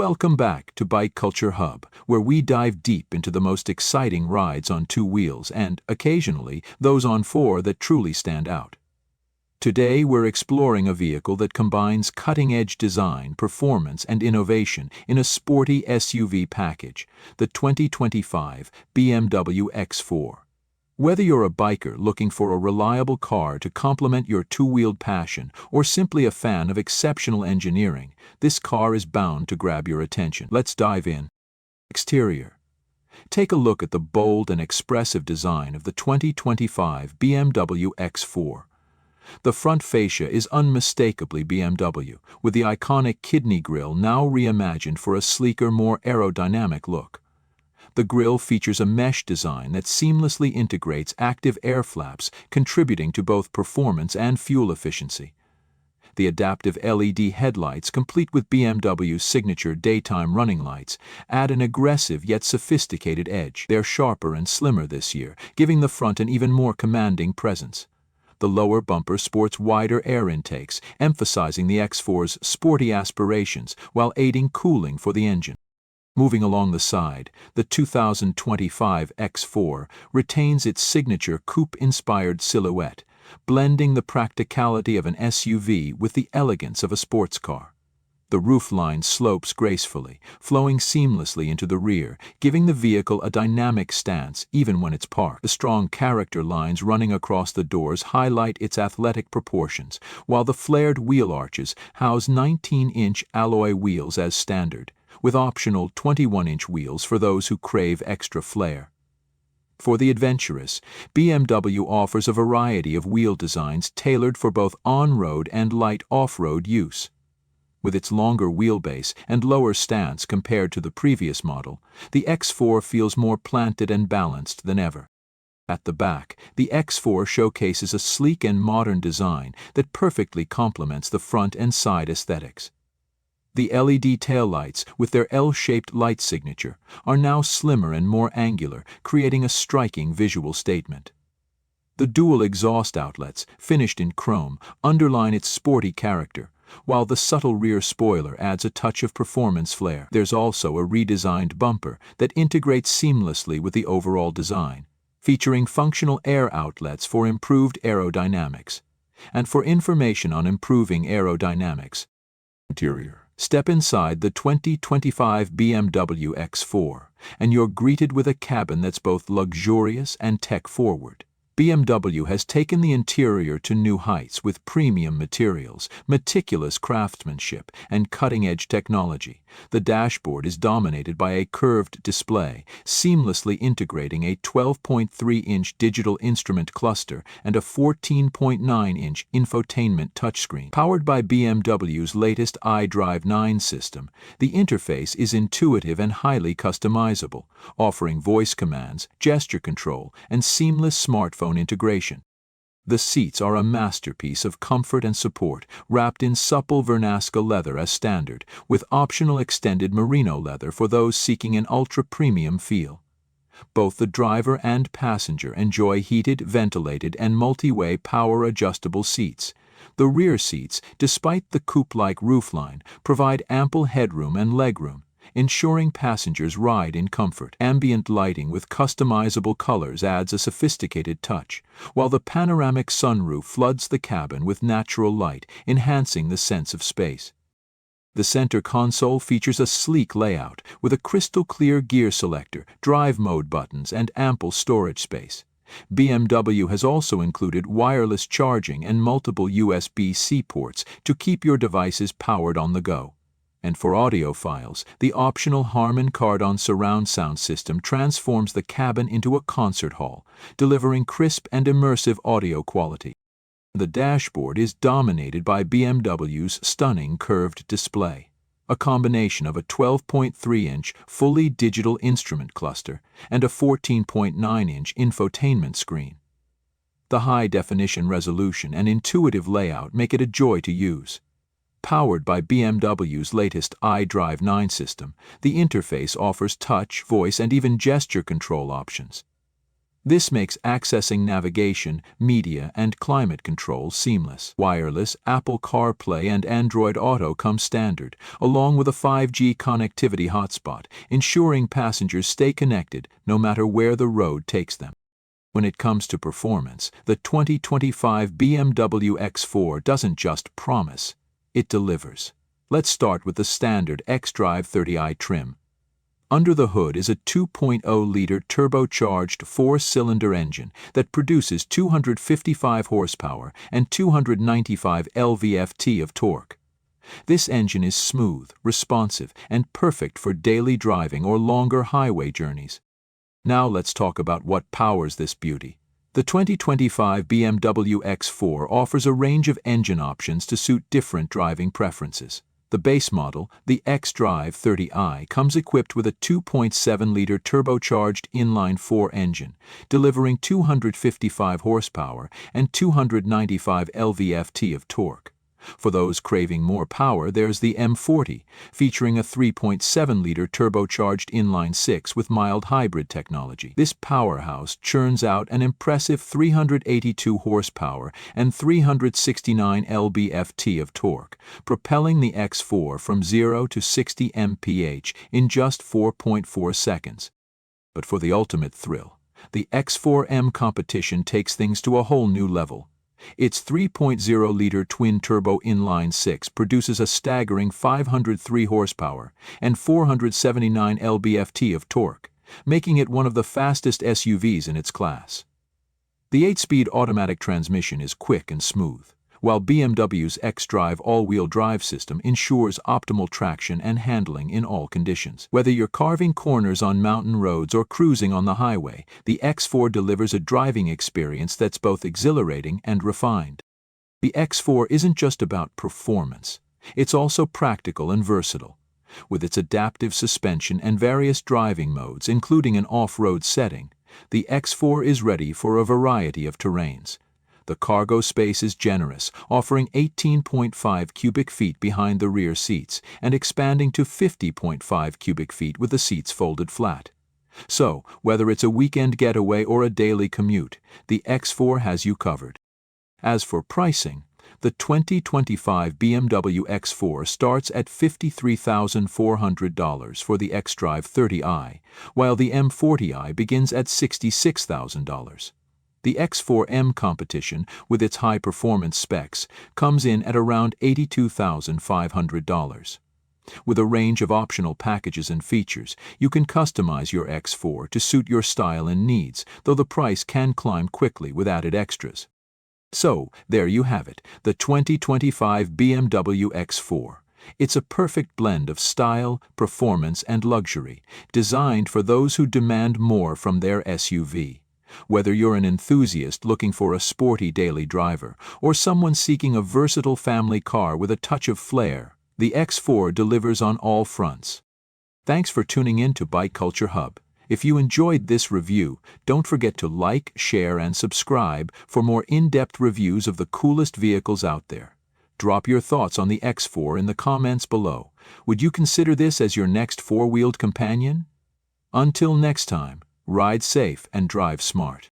Welcome back to Bike Culture Hub, where we dive deep into the most exciting rides on two wheels and, occasionally, those on four that truly stand out. Today we're exploring a vehicle that combines cutting-edge design, performance, and innovation in a sporty SUV package, the 2025 BMW X4. Whether you're a biker looking for a reliable car to complement your two-wheeled passion or simply a fan of exceptional engineering, this car is bound to grab your attention. Let's dive in. Exterior. Take a look at the bold and expressive design of the 2025 BMW X4. The front fascia is unmistakably BMW, with the iconic kidney grille now reimagined for a sleeker, more aerodynamic look. The grille features a mesh design that seamlessly integrates active air flaps, contributing to both performance and fuel efficiency. The adaptive LED headlights, complete with BMW's signature daytime running lights, add an aggressive yet sophisticated edge. They're sharper and slimmer this year, giving the front an even more commanding presence. The lower bumper sports wider air intakes, emphasizing the X4's sporty aspirations while aiding cooling for the engine. Moving along the side, the 2025 X4 retains its signature coupe-inspired silhouette, blending the practicality of an SUV with the elegance of a sports car. The roofline slopes gracefully, flowing seamlessly into the rear, giving the vehicle a dynamic stance even when it's parked. The strong character lines running across the doors highlight its athletic proportions, while the flared wheel arches house 19-inch alloy wheels as standard, with optional 21-inch wheels for those who crave extra flair. For the adventurous, BMW offers a variety of wheel designs tailored for both on-road and light off-road use. With its longer wheelbase and lower stance compared to the previous model, the X4 feels more planted and balanced than ever. At the back, the X4 showcases a sleek and modern design that perfectly complements the front and side aesthetics. The LED taillights, with their L-shaped light signature, are now slimmer and more angular, creating a striking visual statement. The dual exhaust outlets, finished in chrome, underline its sporty character, while the subtle rear spoiler adds a touch of performance flair. There's also a redesigned bumper that integrates seamlessly with the overall design, featuring functional air outlets for improved aerodynamics. And for information on improving aerodynamics, interior. Step inside the 2025 BMW X4, and you're greeted with a cabin that's both luxurious and tech-forward. BMW has taken the interior to new heights with premium materials, meticulous craftsmanship, and cutting-edge technology. The dashboard is dominated by a curved display, seamlessly integrating a 12.3-inch digital instrument cluster and a 14.9-inch infotainment touchscreen. Powered by BMW's latest iDrive 9 system, the interface is intuitive and highly customizable, offering voice commands, gesture control, and seamless smartphone integration. The seats are a masterpiece of comfort and support, wrapped in supple Vernasca leather as standard, with optional extended merino leather for those seeking an ultra-premium feel. Both the driver and passenger enjoy heated, ventilated, and multi-way power-adjustable seats. The rear seats, despite the coupe-like roofline, provide ample headroom and legroom, ensuring passengers ride in comfort. Ambient lighting with customizable colors adds a sophisticated touch, while the panoramic sunroof floods the cabin with natural light, enhancing the sense of space. The center console features a sleek layout with a crystal-clear gear selector, drive mode buttons, and ample storage space. BMW has also included wireless charging and multiple USB-C ports to keep your devices powered on the go. And for audiophiles, the optional Harman Kardon surround sound system transforms the cabin into a concert hall, delivering crisp and immersive audio quality. The dashboard is dominated by BMW's stunning curved display, a combination of a 12.3-inch fully digital instrument cluster and a 14.9-inch infotainment screen. The high-definition resolution and intuitive layout make it a joy to use. Powered by BMW's latest iDrive 9 system, the interface offers touch, voice, and even gesture control options. This makes accessing navigation, media, and climate control seamless. Wireless Apple CarPlay and Android Auto come standard, along with a 5G connectivity hotspot, ensuring passengers stay connected no matter where the road takes them. When it comes to performance, the 2025 BMW X4 doesn't just promise, it delivers. Let's start with the standard xDrive 30i trim. Under the hood is a 2.0-liter turbocharged four-cylinder engine that produces 255 horsepower and 295 lb-ft of torque. This engine is smooth, responsive, and perfect for daily driving or longer highway journeys. Now let's talk about what powers this beauty. The 2025 BMW X4 offers a range of engine options to suit different driving preferences. The base model, the xDrive 30i, comes equipped with a 2.7-liter turbocharged inline-4 engine, delivering 255 horsepower and 295 lb-ft of torque. For those craving more power, there's the M40, featuring a 3.7-liter turbocharged inline-6 with mild hybrid technology. This powerhouse churns out an impressive 382 horsepower and 369 lb-ft of torque, propelling the X4 from 0 to 60 mph in just 4.4 seconds. But for the ultimate thrill, the X4M competition takes things to a whole new level. Its 3.0-liter twin-turbo inline-6 produces a staggering 503 horsepower and 479 lb-ft of torque, making it one of the fastest SUVs in its class. The 8-speed automatic transmission is quick and smooth, while BMW's xDrive all-wheel drive system ensures optimal traction and handling in all conditions. Whether you're carving corners on mountain roads or cruising on the highway, the X4 delivers a driving experience that's both exhilarating and refined. The X4 isn't just about performance, it's also practical and versatile. With its adaptive suspension and various driving modes, including an off-road setting, the X4 is ready for a variety of terrains. The cargo space is generous, offering 18.5 cubic feet behind the rear seats and expanding to 50.5 cubic feet with the seats folded flat. So, whether it's a weekend getaway or a daily commute, the X4 has you covered. As for pricing, the 2025 BMW X4 starts at $53,400 for the xDrive 30i, while the M40i begins at $66,000. The X4M competition, with its high-performance specs, comes in at around $82,500. With a range of optional packages and features, you can customize your X4 to suit your style and needs, though the price can climb quickly with added extras. So, there you have it, the 2025 BMW X4. It's a perfect blend of style, performance, and luxury, designed for those who demand more from their SUV. Whether you're an enthusiast looking for a sporty daily driver or someone seeking a versatile family car with a touch of flair, the X4 delivers on all fronts. Thanks for tuning in to Bike Culture Hub. If you enjoyed this review, don't forget to like, share, and subscribe for more in-depth reviews of the coolest vehicles out there. Drop your thoughts on the X4 in the comments below. Would you consider this as your next four-wheeled companion? Until next time, ride safe and drive smart.